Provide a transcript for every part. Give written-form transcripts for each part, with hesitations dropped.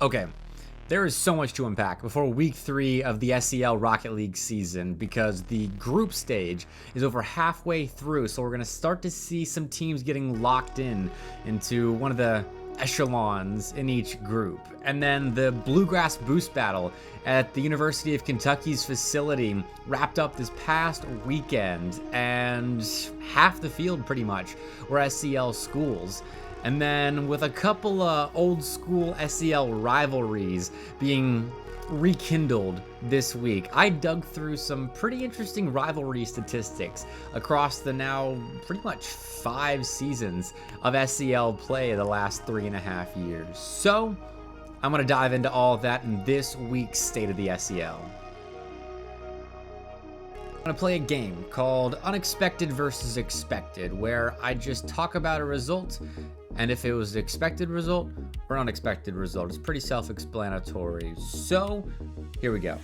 Okay, there is so much to unpack before week 3 of the SEL Rocket League season because the group stage is over halfway through, so we're going to start to see some teams getting locked into one of the echelons in each group. And then the Bluegrass Boost Battle at the University of Kentucky's facility wrapped up this past weekend, and half the field pretty much were SEL schools. And then with a couple of old school SEL rivalries being rekindled this week, I dug through some pretty interesting rivalry statistics across the now pretty much 5 seasons of SEL play the last 3.5 years. So I'm going to dive into all of that in this week's State of the SEL. I'm going to play a game called Unexpected versus Expected, where I just talk about a result, and if it was an expected result or unexpected result. It's pretty self-explanatory. So, here we go.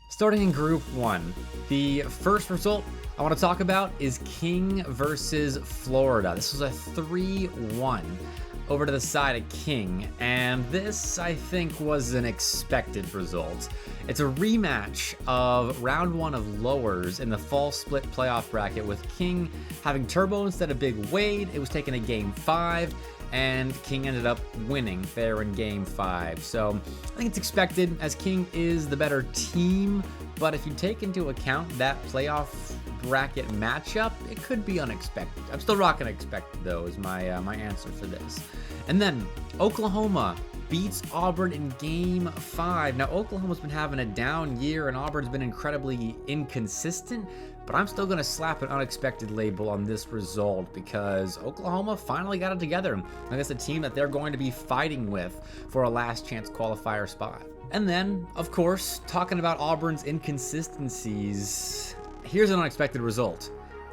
Starting in Group 1, the first result I want to talk about is King versus Florida. This was a 3-1 over to the side of King, and this, I think, was an expected result. It's a rematch of round 1 of lowers in the fall split playoff bracket, with King having Turbo instead of Big Wade. It was taken to Game 5, and King ended up winning there in Game 5. So I think it's expected, as King is the better team, but if you take into account that playoff bracket matchup, it could be unexpected. I'm still rocking expected, though, is my answer for this. And then Oklahoma beats Auburn in Game 5. Now, Oklahoma's been having a down year, and Auburn's been incredibly inconsistent, but I'm still going to slap an unexpected label on this result because Oklahoma finally got it together against a team that they're going to be fighting with for a last chance qualifier spot. And then, of course, talking about Auburn's inconsistencies, here's an unexpected result.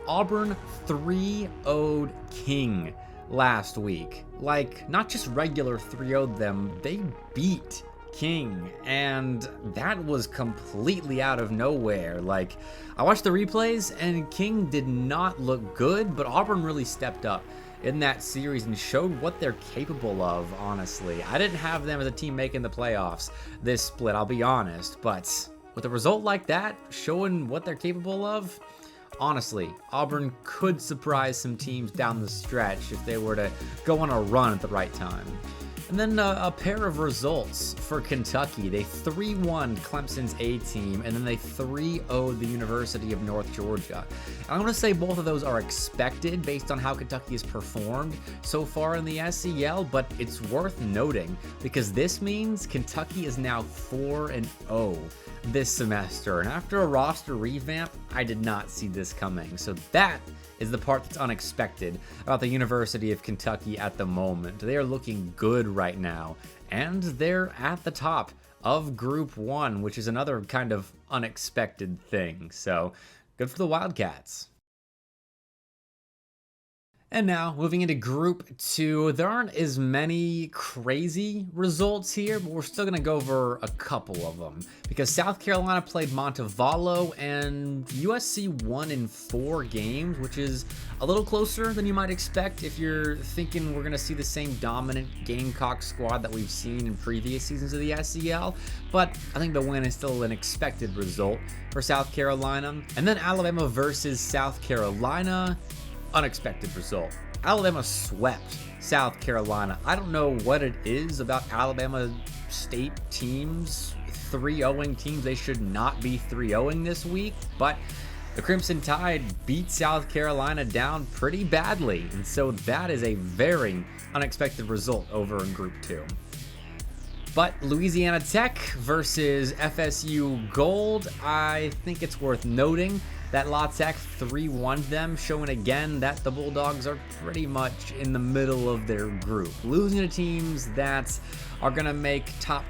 Auburn 3-0'd King last week. Like, not just regular 3-0'd them, they beat King, and that was completely out of nowhere. Like, I watched the replays, and King did not look good, but Auburn really stepped up in that series and showed what they're capable of, honestly. I didn't have them as a team making the playoffs this split, I'll be honest, but with a result like that, showing what they're capable of, honestly, Auburn could surprise some teams down the stretch if they were to go on a run at the right time. And then a pair of results for Kentucky. They 3-1 Clemson's A-team, and then they 3-0'd the University of North Georgia. And I'm going to say both of those are expected based on how Kentucky has performed so far in the SEL, but it's worth noting because this means Kentucky is now 4-0 this semester. And after a roster revamp, I did not see this coming. So that is the part that's unexpected about the University of Kentucky at the moment. They are looking good right now, and they're at the top of Group 1, which is another kind of unexpected thing. So good for the Wildcats. And now, moving into Group 2, there aren't as many crazy results here, but we're still going to go over a couple of them. Because South Carolina played Montevallo, and USC won in 4 games, which is a little closer than you might expect if you're thinking we're going to see the same dominant Gamecock squad that we've seen in previous seasons of the SEL. But I think the win is still an expected result for South Carolina. And then Alabama versus South Carolina. Unexpected result. Alabama swept South Carolina. I don't know what it is about Alabama state teams, 3-0ing teams. They should not be 3-0ing this week, but the Crimson Tide beat South Carolina down pretty badly, and so that is a very unexpected result over in Group 2. But Louisiana Tech versus FSU Gold, I think it's worth noting that La Tech 3-1 them, showing again that the Bulldogs are pretty much in the middle of their group, losing to teams that are going to make top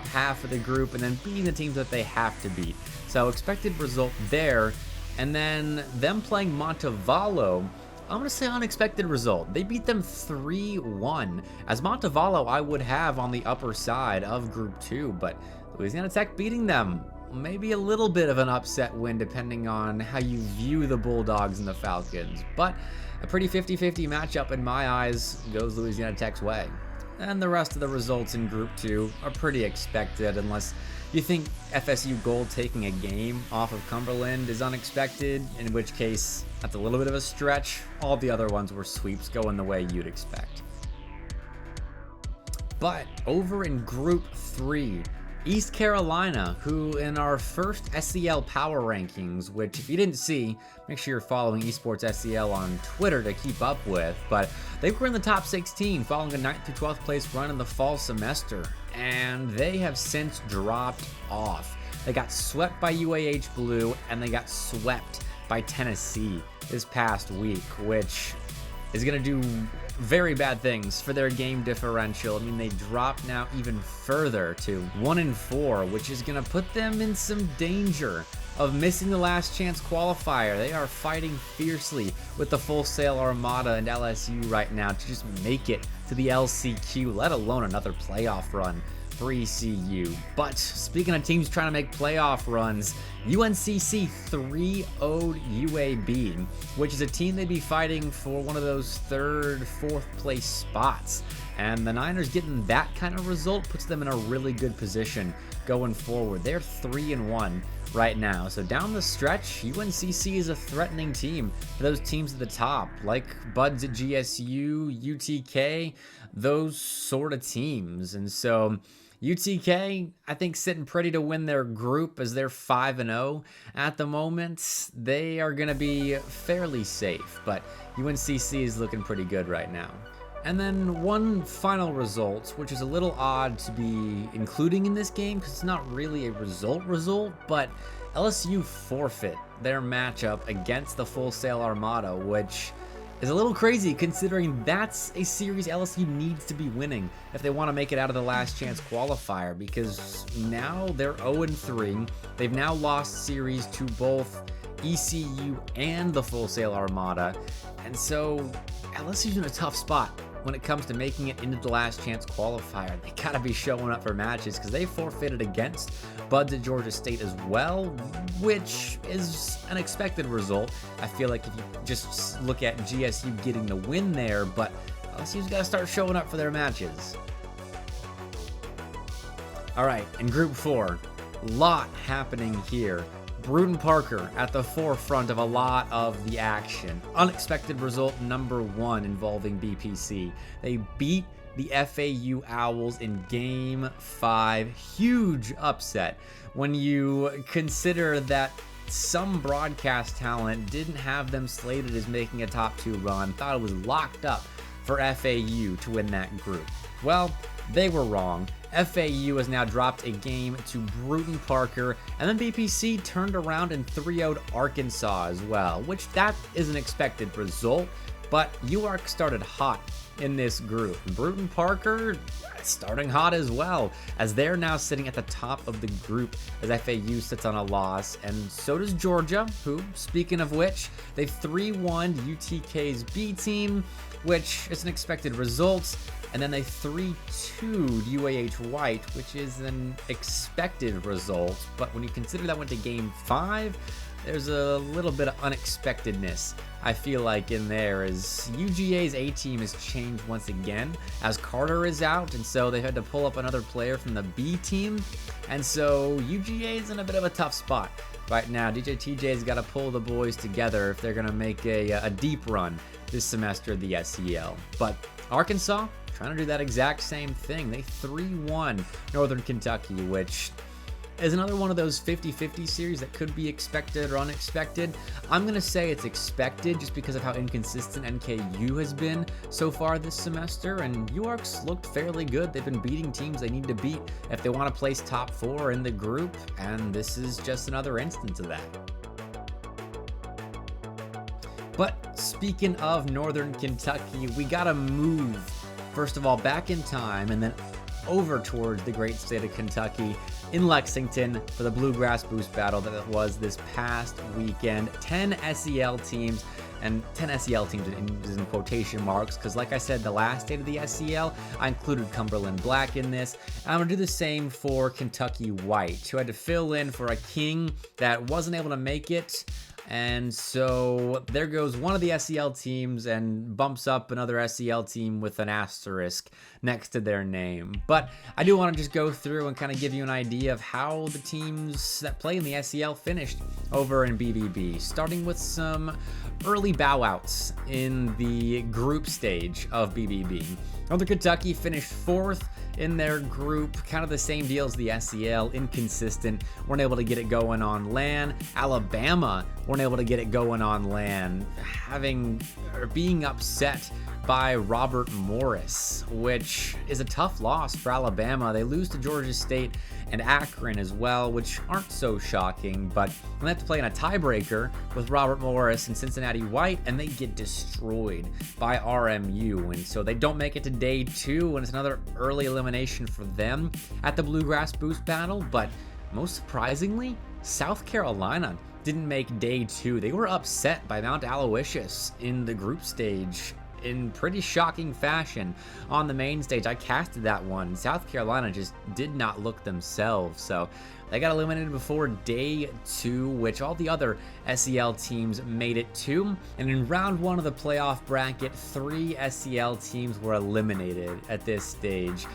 half of the group, and then beating the teams that they have to beat. So expected result there. And then them playing Montevallo, I'm going to say unexpected result. They beat them 3-1. As Montevallo, I would have on the upper side of Group 2, but Louisiana Tech beating them, maybe a little bit of an upset win depending on how you view the Bulldogs and the Falcons. But A pretty 50-50 matchup in my eyes goes Louisiana Tech's way. And the rest of the results in Group 2 are pretty expected, unless you think FSU Gold taking a game off of Cumberland is unexpected, in which case that's a little bit of a stretch. All the other ones were sweeps going the way you'd expect. But over in Group 3, East Carolina, who in our first SEL power rankings, which if you didn't see, make sure you're following Esports SEL on Twitter to keep up with, but they were in the top 16 following a 9th through 12th place run in the fall semester, and they have since dropped off. They got swept by UAH Blue, and they got swept by Tennessee this past week, which is going to do very bad things for their game differential. I mean, they drop now even further to 1-4, which is going to put them in some danger of missing the last chance qualifier. They are fighting fiercely with the Full Sail Armada and LSU right now to just make it to the LCQ, let alone another playoff run for ECU. But speaking of teams trying to make playoff runs, UNCC 3-0'd UAB, which is a team they'd be fighting for one of those 3rd, 4th place spots. And the Niners getting that kind of result puts them in a really good position going forward. They're 3-1 right now. So down the stretch, UNCC is a threatening team for those teams at the top, like Buds at GSU, UTK, those sort of teams. And so UTK, I think, sitting pretty to win their group as they're 5-0 at the moment. They are going to be fairly safe, but UNCC is looking pretty good right now. And then one final result, which is a little odd to be including in this game because it's not really a result, but LSU forfeit their matchup against the Full Sail Armada, which is a little crazy considering that's a series LSU needs to be winning if they want to make it out of the last chance qualifier, because now they're 0-3. They've now lost series to both ECU and the Full Sail Armada, and so LSU's in a tough spot when it comes to making it into the last chance qualifier. They gotta be showing up for matches because they forfeited against Buds at Georgia State as well, which is an expected result. I feel like if you just look at GSU getting the win there, but LSU's gotta start showing up for their matches. All right, in Group 4, a lot happening here. Bruton Parker at the forefront of a lot of the action. Unexpected result number 1 involving BPC. They beat the FAU Owls in Game 5. Huge upset when you consider that some broadcast talent didn't have them slated as making a top 2 run, thought it was locked up for FAU to win that group. Well, they were wrong. FAU has now dropped a game to Bruton Parker, and then BPC turned around and 3-0'd Arkansas as well, which that is an expected result, but UARK started hot in this group. Bruton Parker starting hot as well, as they're now sitting at the top of the group as FAU sits on a loss, and so does Georgia, who, speaking of which, they 3-1'd UTK's B team, which is an expected result. And then they 3-2'd UAH White, which is an expected result. But when you consider that went to Game 5, there's a little bit of unexpectedness, I feel like, in there, as UGA's A team has changed once again, as Carter is out, and so they had to pull up another player from the B team. And so UGA is in a bit of a tough spot right now. DJ TJ's got to pull the boys together if they're going to make a deep run this semester of the SEL. But Arkansas trying to do that exact same thing. They 3-1 Northern Kentucky, which is another one of those 50-50 series that could be expected or unexpected. I'm going to say it's expected just because of how inconsistent NKU has been so far this semester, and UARK's looked fairly good. They've been beating teams they need to beat if they want to place top 4 in the group, and this is just another instance of that. But speaking of Northern Kentucky, we got to move, first of all, back in time and then over towards the great state of Kentucky in Lexington for the Bluegrass Boost Battle that was this past weekend. 10 SEL teams, and 10 SEL teams in quotation marks, because like I said, the last state of the SEL, I included Cumberland Black in this. And I'm going to do the same for Kentucky White, who had to fill in for a king that wasn't able to make it And so there goes one of the SEL teams and bumps up another SEL team with an asterisk next to their name. But I do want to just go through and kind of give you an idea of how the teams that play in the SEL finished over in BBB, starting with some early bow outs in the group stage of BBB. Northern Kentucky finished 4th in their group, kind of the same deal as the SEL, inconsistent, weren't able to get it going on LAN. Alabama weren't able to get it going on LAN, being upset by Robert Morris, which is a tough loss for Alabama. They lose to Georgia State and Akron as well, which aren't so shocking, but they have to play in a tiebreaker with Robert Morris and Cincinnati White, and they get destroyed by RMU, and so they don't make it to day 2, and it's another early elimination for them at the Bluegrass Boost Battle. But most surprisingly, South Carolina didn't make day 2. They were upset by Mount Aloysius in the group stage in pretty shocking fashion on the main stage. I casted that one. South Carolina just did not look themselves, so they got eliminated before day 2, which all the other SEL teams made it to. And in round 1 of the playoff bracket, 3 SEL teams were eliminated at this stage.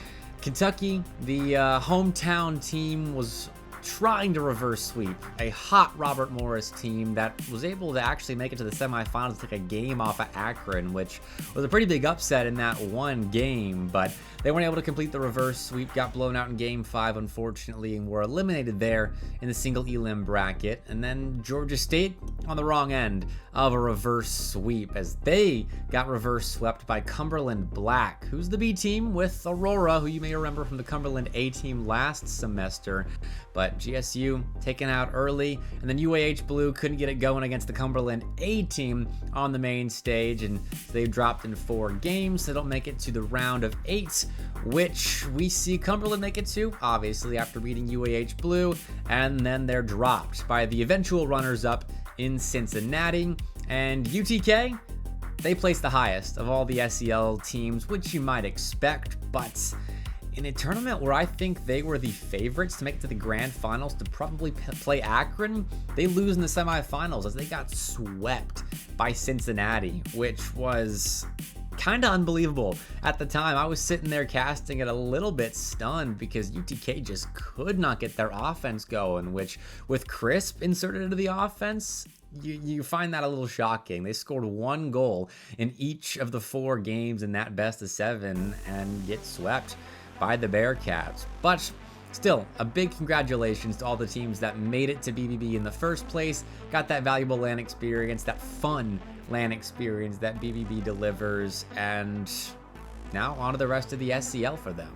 Kentucky, the hometown team, was trying to reverse sweep a hot Robert Morris team that was able to actually make it to the semifinals, take a game off of Akron, which was a pretty big upset in that one game, but they weren't able to complete the reverse sweep, got blown out in game 5 unfortunately, and were eliminated there in the single elim bracket. And then Georgia State on the wrong end of a reverse sweep as they got reverse swept by Cumberland Black, who's the B team with Aurora, who you may remember from the Cumberland A team last semester. But GSU taken out early, and then UAH Blue couldn't get it going against the Cumberland A team on the main stage, and they've dropped in 4 games. They don't make it to the round of 8, which we see Cumberland make it to, obviously, after beating UAH Blue, and then they're dropped by the eventual runners-up in Cincinnati. And UTK, they placed the highest of all the SEL teams, which you might expect, but in a tournament where I think they were the favorites to make it to the grand finals to probably play Akron, they lose in the semifinals as they got swept by Cincinnati, which was kind of unbelievable at the time. I was sitting there casting it a little bit stunned because UTK just could not get their offense going, which with Crisp inserted into the offense, you find that a little shocking. They scored 1 goal in each of the 4 games in that best of 7 and get swept by the Bearcats. But still, a big congratulations to all the teams that made it to BBB in the first place, got that valuable LAN experience, that fun LAN experience that BBB delivers, and now on to the rest of the SEL for them.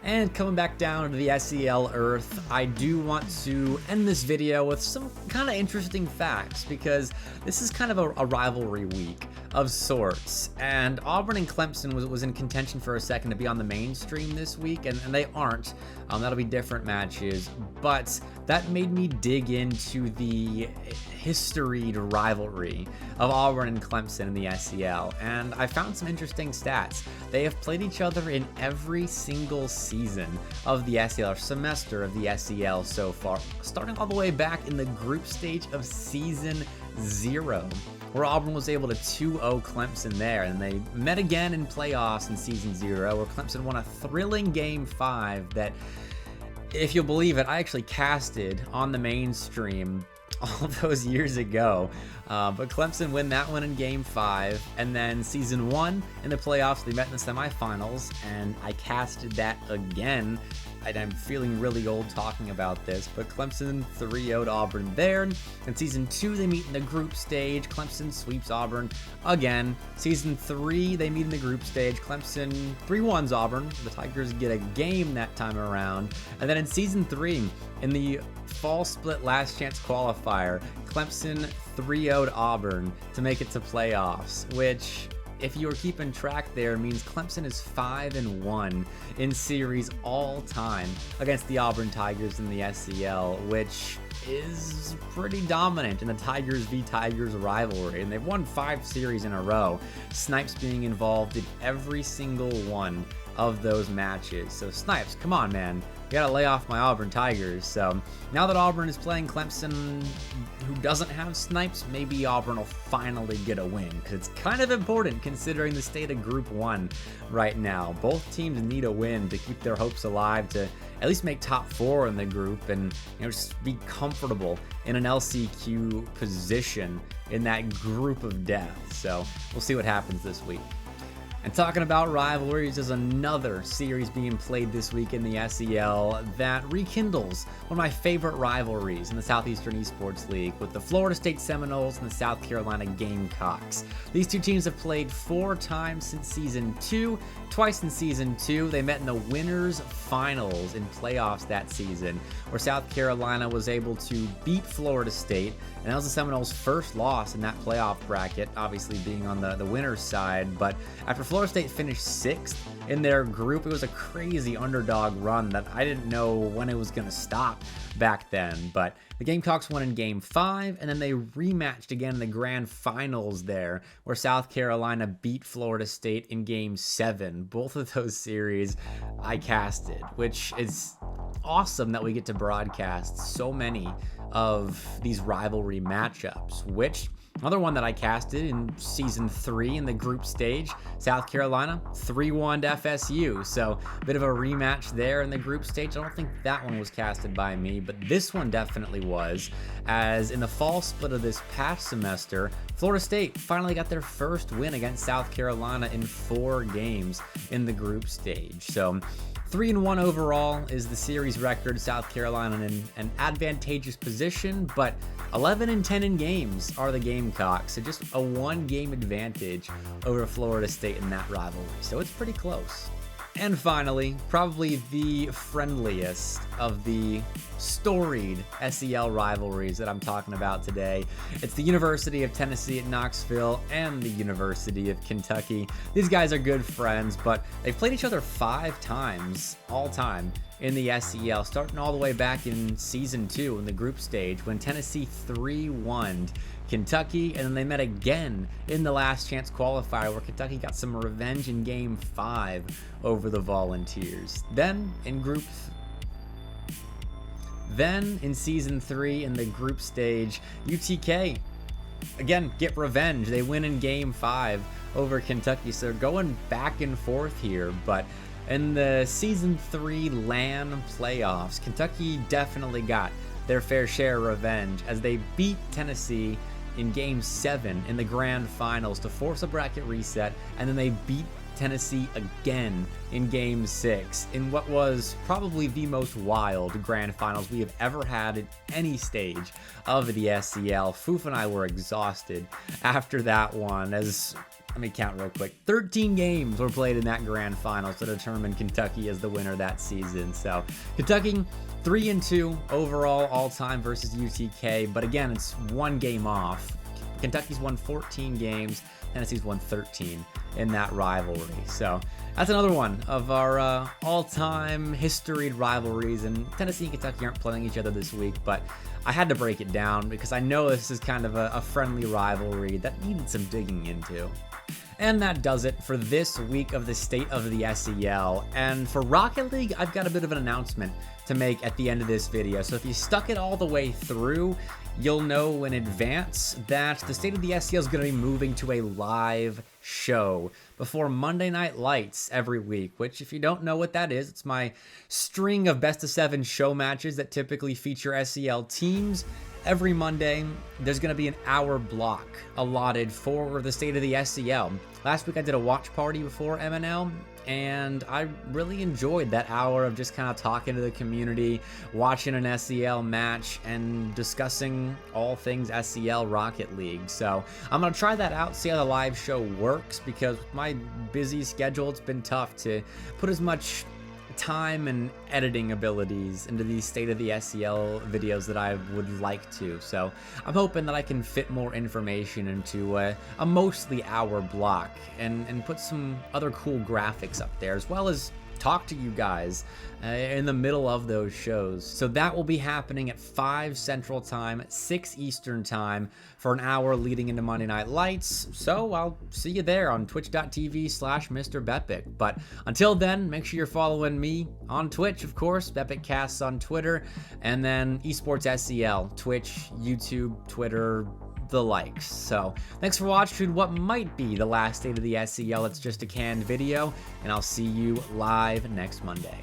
And coming back down to the SEL Earth, I do want to end this video with some kind of interesting facts, because this is kind of a rivalry week of sorts, and Auburn and Clemson was in contention for a second to be on the mainstream this week, and they aren't. That'll be different matches, but that made me dig into the historied rivalry of Auburn and Clemson in the SEL, and I found some interesting stats. They have played each other in every single season of the SEL, or semester of the SEL so far, starting all the way back in the group stage of season 0, where Auburn was able to 2-0 Clemson there, and they met again in playoffs in season 0, where Clemson won a thrilling game 5 that, if you'll believe it, I actually casted on the mainstream all those years ago. But Clemson win that one in game 5, and then season 1 in the playoffs, they met in the semifinals, and I casted that again. And I'm feeling really old talking about this, but Clemson 3-0'd Auburn there. In season 2, they meet in the group stage. Clemson sweeps Auburn again. Season 3, they meet in the group stage. Clemson 3-1's Auburn. The Tigers get a game that time around. And then in season 3, in the fall split last chance qualifier, Clemson 3-0'd Auburn to make it to playoffs, which, if you were keeping track there, means Clemson is 5-1 in series all time against the Auburn Tigers in the SEL, which is pretty dominant in the Tigers v Tigers rivalry, and they've won 5 series in a row, Snipes being involved in every single one of those matches. So Snipes, come on, man, gotta lay off my Auburn Tigers. So now that Auburn is playing Clemson, who doesn't have Snipes, maybe Auburn will finally get a win, because it's kind of important considering the state of Group 1 right now. Both teams need a win to keep their hopes alive to at least make top 4 in the group and just be comfortable in an LCQ position in that group of death. So we'll see what happens this week. And talking about rivalries, there's another series being played this week in the SEL that rekindles one of my favorite rivalries in the Southeastern Esports League with the Florida State Seminoles and the South Carolina Gamecocks. These two teams have played 4 times since Season 2. Twice in Season 2, they met in the winners' finals in playoffs that season, where South Carolina was able to beat Florida State, and that was the Seminoles' first loss in that playoff bracket, obviously being on the winner's side. But after Florida State finished 6th in their group, it was a crazy underdog run that I didn't know when it was going to stop back then. But the Gamecocks won in Game 5, and then they rematched again in the grand finals there, where South Carolina beat Florida State in Game 7. Both of those series I casted, which is awesome that we get to broadcast so many of these rivalry matchups, which another one that I casted in Season 3 in the group stage, South Carolina 3-1 to FSU. So a bit of a rematch there in the group stage. I don't think that one was casted by me, but this one definitely was, as in the fall split of this past semester, Florida State finally got their first win against South Carolina in 4 games in the group stage. So 3-1 overall is the series record. South Carolina in an advantageous position, but 11-10 in games are the Gamecocks, so just a 1-game advantage over Florida State in that rivalry, so it's pretty close. And finally, probably the friendliest of the storied SEL rivalries that I'm talking about today. It's the University of Tennessee at Knoxville and the University of Kentucky. These guys are good friends, but they've played each other 5 times all time in the SEL, starting all the way back in Season 2 in the group stage when Tennessee 3-1 Kentucky, and then they met again in the last chance qualifier where Kentucky got some revenge in Game 5 over the Volunteers. Then in Season 3 in the group stage, UTK again get revenge. They win in Game 5 over Kentucky, so they're going back and forth here. But in the Season 3 LAN playoffs, Kentucky definitely got their fair share of revenge as they beat Tennessee in Game 7 in the grand finals to force a bracket reset, and then they beat Tennessee again in Game 6 in what was probably the most wild grand finals we have ever had at any stage of the SEL. Foof and I were exhausted after that one, as let me count real quick. 13 games were played in that grand finals to determine Kentucky as the winner that season. So Kentucky 3-2 overall all time versus UTK, but again, it's 1 game off. Kentucky's won 14 games, Tennessee's won 13 in that rivalry. So that's another one of our all-time historied rivalries, and Tennessee and Kentucky aren't playing each other this week, but I had to break it down because I know this is kind of a friendly rivalry that needed some digging into. And that does it for this week of the State of the SEL. And for Rocket League, I've got a bit of an announcement to make at the end of this video. So if you stuck it all the way through, you'll know in advance that the State of the SEL is going to be moving to a live show before Monday Night Lights every week, which if you don't know what that is, it's my string of best of 7 show matches that typically feature SEL teams. Every Monday, there's going to be an hour block allotted for the State of the SEL. Last week I did a watch party before MNL, and I really enjoyed that hour of just kind of talking to the community, watching an SEL match, and discussing all things SEL Rocket League. So I'm going to try that out, see how the live show works, because with my busy schedule, it's been tough to put as much time and editing abilities into these State of the SEL videos that I would like to. So I'm hoping that I can fit more information into a mostly hour block and put some other cool graphics up there, as well as talk to you guys in the middle of those shows. So that will be happening at 5 Central Time, 6 Eastern Time for an hour leading into Monday Night Lights. So I'll see you there on twitch.tv/Mr. Bepic. But until then, make sure you're following me on Twitch, of course, Bepic Casts on Twitter, and then Esports SEL, Twitch, YouTube, Twitter, the likes. So thanks for watching what might be the last state of the SEL. It's just a canned video, and I'll see you live next Monday.